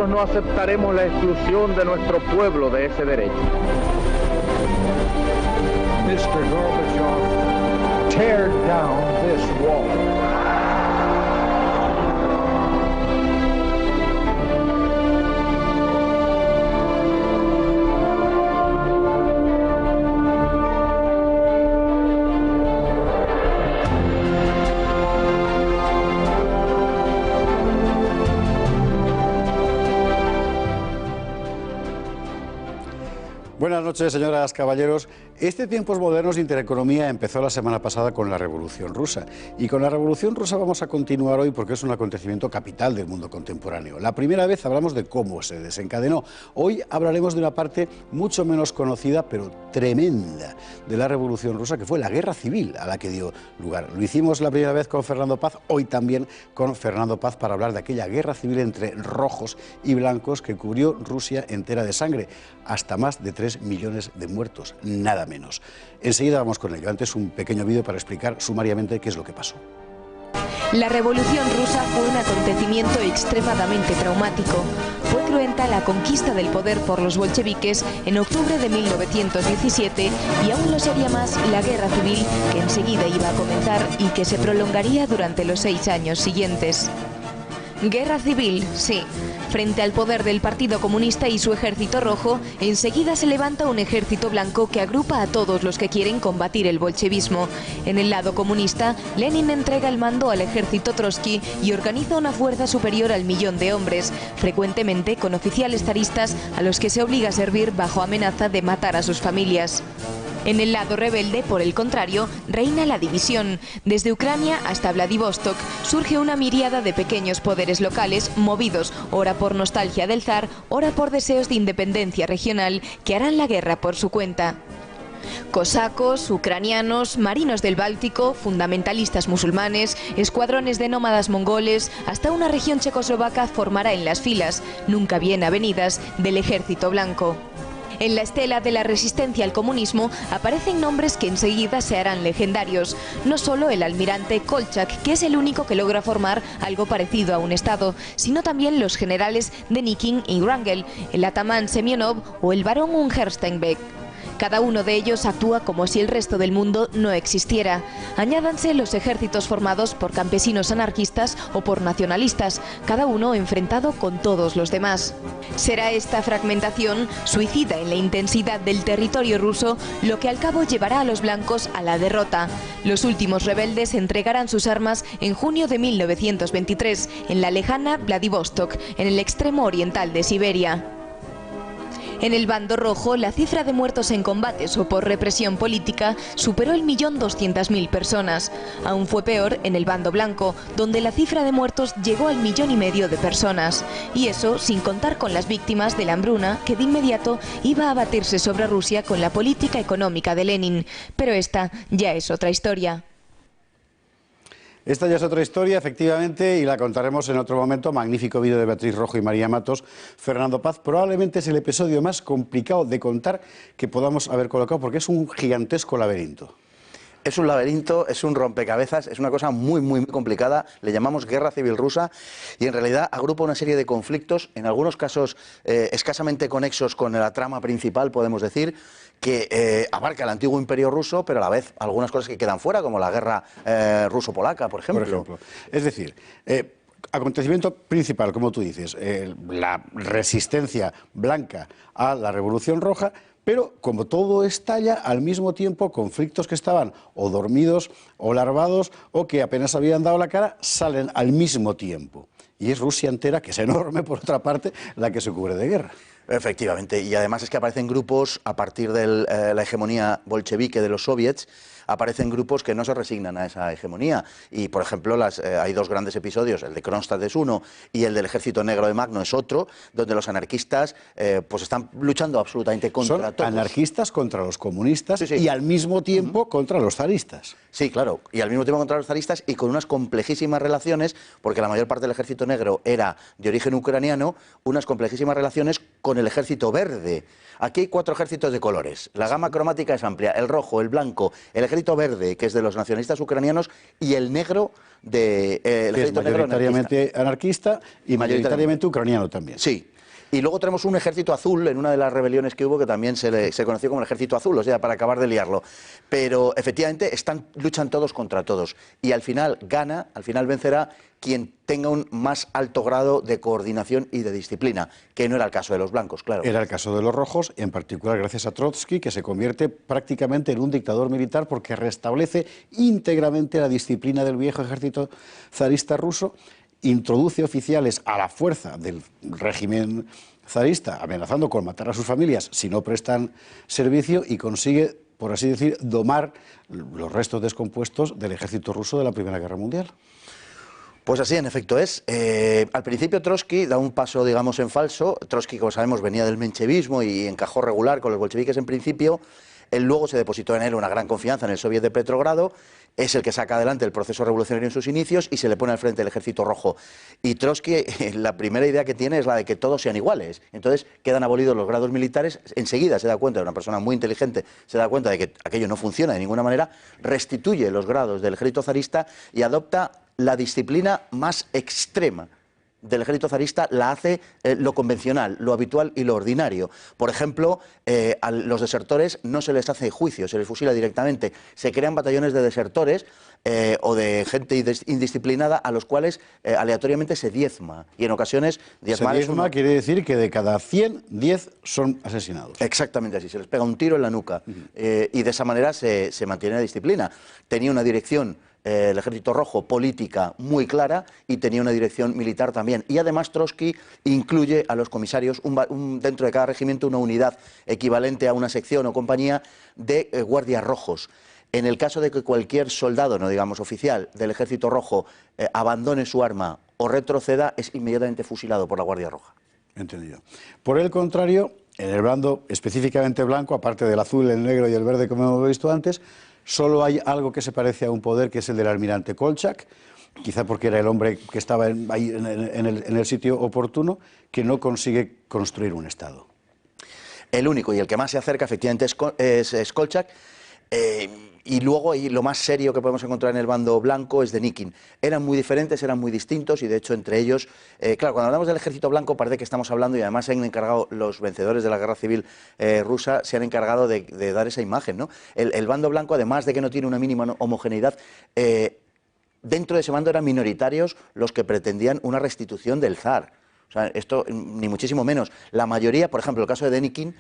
nosotros no aceptaremos la exclusión de nuestro pueblo de ese derecho. Mr. Gorbachev, tear down this wall. Buenas noches, señoras, caballeros. Este Tiempos Modernos de Intereconomía empezó la semana pasada con la Revolución Rusa. Y con la Revolución Rusa vamos a continuar hoy porque es un acontecimiento capital del mundo contemporáneo. La primera vez hablamos de cómo se desencadenó. Hoy hablaremos de una parte mucho menos conocida, pero tremenda, de la Revolución Rusa, que fue la guerra civil a la que dio lugar. Lo hicimos la primera vez con Fernando Paz, hoy también con Fernando Paz, para hablar de aquella guerra civil entre rojos y blancos que cubrió Rusia entera de sangre, hasta más de 3 millones de muertos, nada menos. Enseguida vamos con ello. Antes un pequeño vídeo para explicar sumariamente qué es lo que pasó. La Revolución Rusa fue un acontecimiento extremadamente traumático. Fue cruenta la conquista del poder por los bolcheviques en octubre de 1917 y aún lo sería más la guerra civil que enseguida iba a comenzar y que se prolongaría durante los 6 años siguientes. Guerra civil, sí. Frente al poder del Partido Comunista y su ejército rojo, enseguida se levanta un ejército blanco que agrupa a todos los que quieren combatir el bolchevismo. En el lado comunista, Lenin entrega el mando al ejército Trotsky y organiza una fuerza superior al 1.000.000 de hombres, frecuentemente con oficiales zaristas a los que se obliga a servir bajo amenaza de matar a sus familias. En el lado rebelde, por el contrario, reina la división. Desde Ucrania hasta Vladivostok surge una miríada de pequeños poderes locales movidos ora por nostalgia del zar, ora por deseos de independencia regional que harán la guerra por su cuenta. Cosacos, ucranianos, marinos del Báltico, fundamentalistas musulmanes, escuadrones de nómadas mongoles, hasta una región checoslovaca formará en las filas, nunca bien avenidas, del ejército blanco. En la estela de la resistencia al comunismo aparecen nombres que enseguida se harán legendarios. No solo el almirante Kolchak, que es el único que logra formar algo parecido a un estado, sino también los generales Denikin y Wrangel, el atamán Semyonov o el barón Ungerstenbeck. Cada uno de ellos actúa como si el resto del mundo no existiera. Añádanse los ejércitos formados por campesinos anarquistas o por nacionalistas, cada uno enfrentado con todos los demás. Será esta fragmentación, suicida en la intensidad del territorio ruso, lo que al cabo llevará a los blancos a la derrota. Los últimos rebeldes entregarán sus armas en junio de 1923, en la lejana Vladivostok, en el extremo oriental de Siberia. En el bando rojo, la cifra de muertos en combates o por represión política superó el 1.200.000 personas. Aún fue peor en el bando blanco, donde la cifra de muertos llegó al 1,5 millones de personas. Y eso sin contar con las víctimas de la hambruna, que de inmediato iba a abatirse sobre Rusia con la política económica de Lenin. Pero esta ya es otra historia. Esta ya es otra historia, efectivamente, y la contaremos en otro momento. Magnífico vídeo de Beatriz Rojo y María Matos. Fernando Paz, probablemente es el episodio más complicado de contar que podamos haber colocado, porque es un gigantesco laberinto. Es un laberinto, es un rompecabezas, es una cosa muy complicada, le llamamos guerra civil rusa y en realidad agrupa una serie de conflictos, en algunos casos escasamente conexos con la trama principal, podemos decir, que abarca el antiguo imperio ruso, pero a la vez algunas cosas que quedan fuera, como la guerra ruso-polaca, por ejemplo. Es decir, acontecimiento principal, como tú dices, la resistencia blanca a la Revolución Roja. Pero como todo estalla, al mismo tiempo conflictos que estaban o dormidos o larvados o que apenas habían dado la cara, salen al mismo tiempo. Y es Rusia entera, que es enorme por otra parte, la que se cubre de guerra. Efectivamente, y además es que aparecen grupos a partir de la hegemonía bolchevique de los soviets, aparecen grupos que no se resignan a esa hegemonía. Y, por ejemplo, hay dos grandes episodios, el de Kronstadt es uno y el del Ejército Negro de Magno es otro, donde los anarquistas pues están luchando absolutamente contra todos. Son anarquistas contra los comunistas, sí. Y al mismo tiempo contra los zaristas. Sí, claro, y al mismo tiempo contra los zaristas y con unas complejísimas relaciones, porque la mayor parte del Ejército Negro era de origen ucraniano, unas complejísimas relaciones con el Ejército Verde. Aquí hay 4 ejércitos de colores, la gama cromática es amplia, el rojo, el blanco, el Ejército Verde, que es de los nacionalistas ucranianos, y el negro de el Ejército Negro mayoritariamente anarquista y mayoritariamente ucraniano también. Sí, Y luego tenemos un ejército azul en una de las rebeliones que hubo que también se conoció como el ejército azul, o sea, para acabar de liarlo. Pero efectivamente luchan todos contra todos y al final vencerá quien tenga un más alto grado de coordinación y de disciplina, que no era el caso de los blancos, claro. Era el caso de los rojos, en particular gracias a Trotsky, que se convierte prácticamente en un dictador militar porque restablece íntegramente la disciplina del viejo ejército zarista ruso, introduce oficiales a la fuerza del régimen zarista, amenazando con matar a sus familias si no prestan servicio, y consigue, por así decir, domar los restos descompuestos del ejército ruso de la Primera Guerra Mundial. Pues así, en efecto es. Al principio Trotsky da un paso, digamos, en falso. Trotsky, como sabemos, venía del menchevismo y encajó regular con los bolcheviques en principio. Él luego se depositó en él una gran confianza en el Soviet de Petrogrado. Es el que saca adelante el proceso revolucionario en sus inicios y se le pone al frente el ejército rojo. Y Trotsky, la primera idea que tiene es la de que todos sean iguales. Entonces quedan abolidos los grados militares. Enseguida se da cuenta, una persona muy inteligente, se da cuenta de que aquello no funciona de ninguna manera, restituye los grados del ejército zarista y adopta la disciplina más extrema del ejército zarista. La hace lo convencional, lo habitual y lo ordinario. Por ejemplo, a los desertores no se les hace juicio, se les fusila directamente. Se crean batallones de desertores o de gente indisciplinada a los cuales aleatoriamente se diezma. Y en ocasiones diezmar se diezma quiere decir que de cada 100, 10 son asesinados. Exactamente así, se les pega un tiro en la nuca. Y de esa manera se mantiene la disciplina. Tenía una dirección, el ejército rojo, política muy clara, y tenía una dirección militar también. Y además Trotsky incluye a los comisarios, dentro de cada regimiento, una unidad equivalente a una sección o compañía de guardias rojos. En el caso de que cualquier soldado, no digamos oficial, del ejército rojo abandone su arma o retroceda, es inmediatamente fusilado por la Guardia Roja. Entendido. Por el contrario, en el bando específicamente blanco, aparte del azul, el negro y el verde, como hemos visto antes, solo hay algo que se parece a un poder, que es el del almirante Kolchak, quizá porque era el hombre que estaba ahí en el sitio oportuno, que no consigue construir un Estado. El único y el que más se acerca, efectivamente, es Kolchak. Y luego, y lo más serio que podemos encontrar en el bando blanco es Denikin. Eran muy diferentes, eran muy distintos, y de hecho entre ellos, claro, cuando hablamos del ejército blanco parece que estamos hablando, y además se han encargado los vencedores de la guerra civil rusa, se han encargado de dar esa imagen, ¿no? El bando blanco, además de que no tiene una mínima homogeneidad, dentro de ese bando eran minoritarios los que pretendían una restitución del zar. O sea, esto ni muchísimo menos. La mayoría, por ejemplo, el caso de Denikin,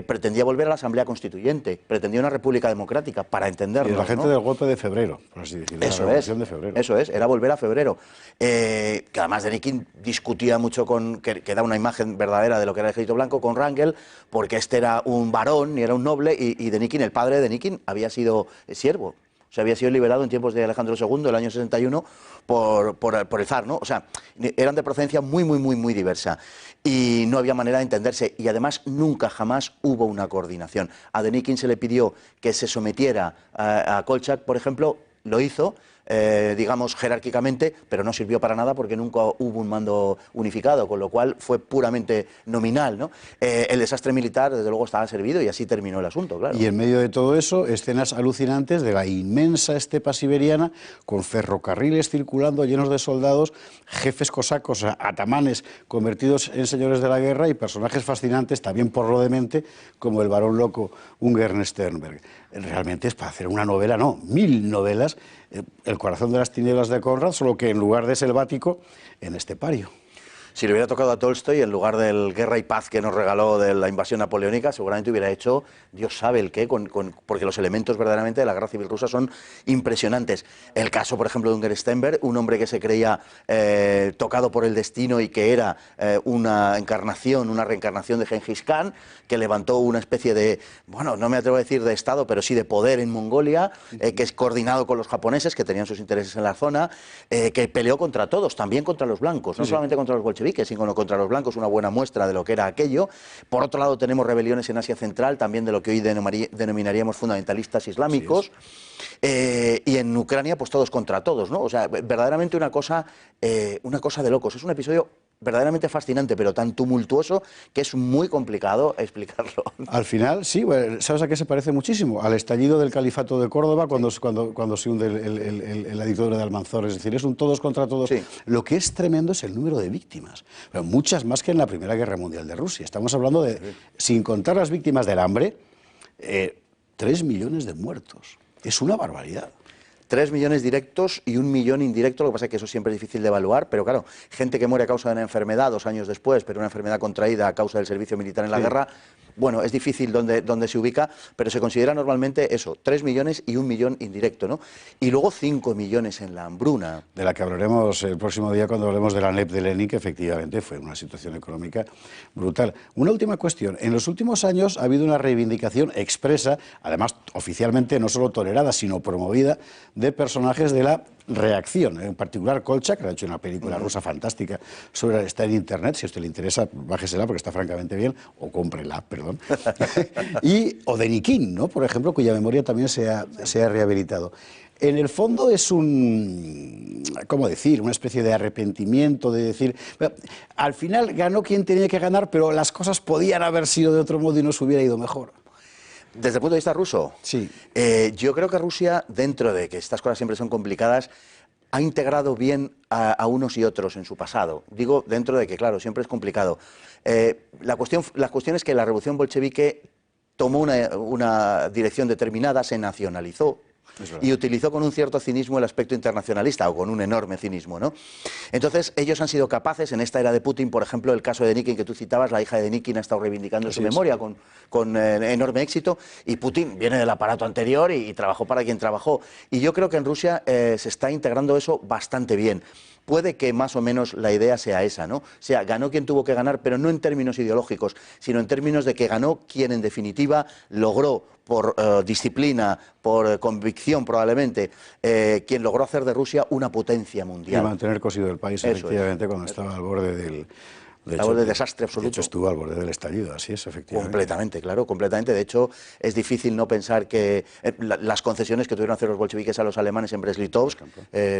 pretendía volver a la Asamblea Constituyente, pretendía una república democrática, para entenderlo. Y la gente, ¿no?, del golpe de febrero, por así decirlo. Eso la revolución de febrero. Eso es, era volver a febrero. Que además Denikin discutía mucho que da una imagen verdadera de lo que era el ejército blanco con Wrangel, porque este era un varón y era un noble, y Denikin, el padre de Denikin, había sido siervo. O sea, había sido liberado en tiempos de Alejandro II, el año 61, por el zar, ¿no? O sea, eran de procedencia muy diversa. Y no había manera de entenderse. Y además, nunca, jamás hubo una coordinación. A Denikin se le pidió que se sometiera a Kolchak, por ejemplo, lo hizo, digamos, jerárquicamente, pero no sirvió para nada porque nunca hubo un mando unificado, con lo cual fue puramente nominal, ¿no? El desastre militar, desde luego, estaba servido y así terminó el asunto, claro. Y en medio de todo eso, escenas alucinantes de la inmensa estepa siberiana, con ferrocarriles circulando llenos de soldados, jefes cosacos, atamanes convertidos en señores de la guerra, y personajes fascinantes, también por lo demente, como el varón loco Ungern Sternberg. Realmente es para hacer una novela, no, 1000 novelas, El corazón de las tinieblas de Conrad, solo que en lugar de selvático, en estepario. Si le hubiera tocado a Tolstoy, en lugar del Guerra y Paz que nos regaló de la invasión napoleónica, seguramente hubiera hecho Dios sabe el qué, porque los elementos verdaderamente de la guerra civil rusa son impresionantes. El caso, por ejemplo, de Ungern Sternberg, un hombre que se creía tocado por el destino y que era una reencarnación de Genghis Khan, que levantó una especie de, bueno, no me atrevo a decir de Estado, pero sí de poder en Mongolia, que es coordinado con los japoneses, que tenían sus intereses en la zona, que peleó contra todos, también contra los blancos, no solamente contra los bolcheviques, sino contra los blancos, una buena muestra de lo que era aquello. Por otro lado, tenemos rebeliones en Asia Central, también de lo que hoy denominaríamos fundamentalistas islámicos, y en Ucrania, pues todos contra todos, ¿no? O sea, verdaderamente una cosa de locos. Es un episodio verdaderamente fascinante, pero tan tumultuoso que es muy complicado explicarlo. Al final, sí, bueno, ¿sabes a qué se parece muchísimo? Al estallido del califato de Córdoba cuando se hunde la dictadura de Almanzor. Es decir, es un todos contra todos. Sí. Lo que es tremendo es el número de víctimas. Pero muchas más que en la Primera Guerra Mundial de Rusia. Estamos hablando de, sin contar las víctimas del hambre, 3 millones de muertos. Es una barbaridad. 3 millones directos y 1 millón indirecto, lo que pasa es que eso siempre es difícil de evaluar, pero claro, gente que muere a causa de una enfermedad 2 años después, pero una enfermedad contraída a causa del servicio militar en la guerra, bueno, es difícil dónde se ubica, pero se considera normalmente eso, 3 millones y 1 millón indirecto, ¿no? Y luego 5 millones en la hambruna. De la que hablaremos el próximo día cuando hablemos de la NEP de Lenin, que efectivamente fue una situación económica brutal. Una última cuestión. En los últimos años ha habido una reivindicación expresa, además oficialmente no solo tolerada, sino promovida, de personajes de la reacción, en particular Kolchak, que ha hecho una película rusa fantástica sobre, está en internet, si a usted le interesa, bájesela porque está francamente bien, o cómprela, perdón. Y Denikin, ¿no? Por ejemplo, cuya memoria también se ha rehabilitado. En el fondo es ¿cómo decir? Una especie de arrepentimiento, de decir, al final ganó quien tenía que ganar, pero las cosas podían haber sido de otro modo y nos hubiera ido mejor. Desde el punto de vista ruso, sí. Yo creo que Rusia, dentro de que estas cosas siempre son complicadas, ha integrado bien a unos y otros en su pasado. Digo, dentro de que, claro, siempre es complicado. La cuestión es que la revolución bolchevique tomó una dirección determinada, se nacionalizó, y utilizó con un cierto cinismo el aspecto internacionalista, o con un enorme cinismo, ¿no? Entonces, ellos han sido capaces, en esta era de Putin, por ejemplo, el caso de Denikin que tú citabas, la hija de Denikin ha estado reivindicando su memoria con enorme éxito, y Putin viene del aparato anterior y trabajó para quien trabajó. Y yo creo que en Rusia se está integrando eso bastante bien. Puede que más o menos la idea sea esa, ¿no? O sea, ganó quien tuvo que ganar, pero no en términos ideológicos, sino en términos de que ganó quien en definitiva logró, por disciplina, por convicción probablemente, quien logró hacer de Rusia una potencia mundial. Y mantener cosido el país, eso efectivamente, cuando estaba al borde del... De desastre absoluto. De hecho, estuvo al borde del estallido, así es, efectivamente. Completamente, claro, completamente. De hecho, es difícil no pensar que las concesiones que tuvieron que hacer los bolcheviques a los alemanes en Brest-Litovsk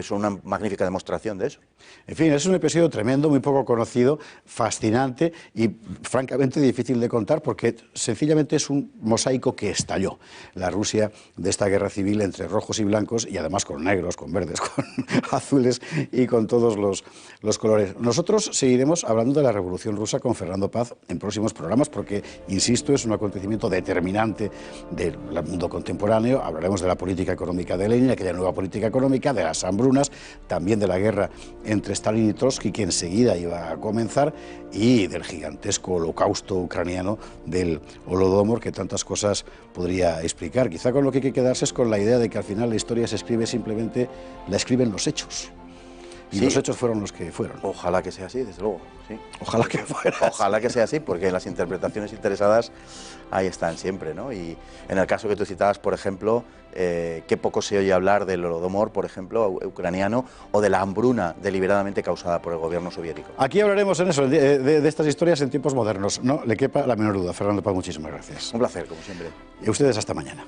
son una magnífica demostración de eso. En fin, es un episodio tremendo, muy poco conocido, fascinante y francamente difícil de contar porque sencillamente es un mosaico que estalló. La Rusia de esta guerra civil entre rojos y blancos y además con negros, con verdes, con azules y con todos los colores. Nosotros seguiremos hablando de la Revolución Rusa con Fernando Paz en próximos programas porque, insisto, es un acontecimiento determinante del mundo contemporáneo. Hablaremos de la política económica de Lenin, aquella nueva política económica, de las hambrunas, también de la guerra entre Stalin y Trotsky, que enseguida iba a comenzar, y del gigantesco holocausto ucraniano del Holodomor, que tantas cosas podría explicar. Quizá con lo que hay que quedarse es con la idea de que al final la historia se escribe simplemente, la escriben los hechos. Y los hechos fueron los que fueron. Ojalá que sea así, desde luego. Sí. Ojalá que fuera. Ojalá que sea así, porque las interpretaciones interesadas ahí están siempre, ¿no? Y en el caso que tú citabas, por ejemplo, qué poco se oye hablar del Holodomor, por ejemplo, ucraniano, o de la hambruna deliberadamente causada por el gobierno soviético. Aquí hablaremos en eso, de estas historias en tiempos modernos. No le quepa la menor duda. Fernando Paz, muchísimas gracias. Un placer, como siempre. Y a ustedes hasta mañana.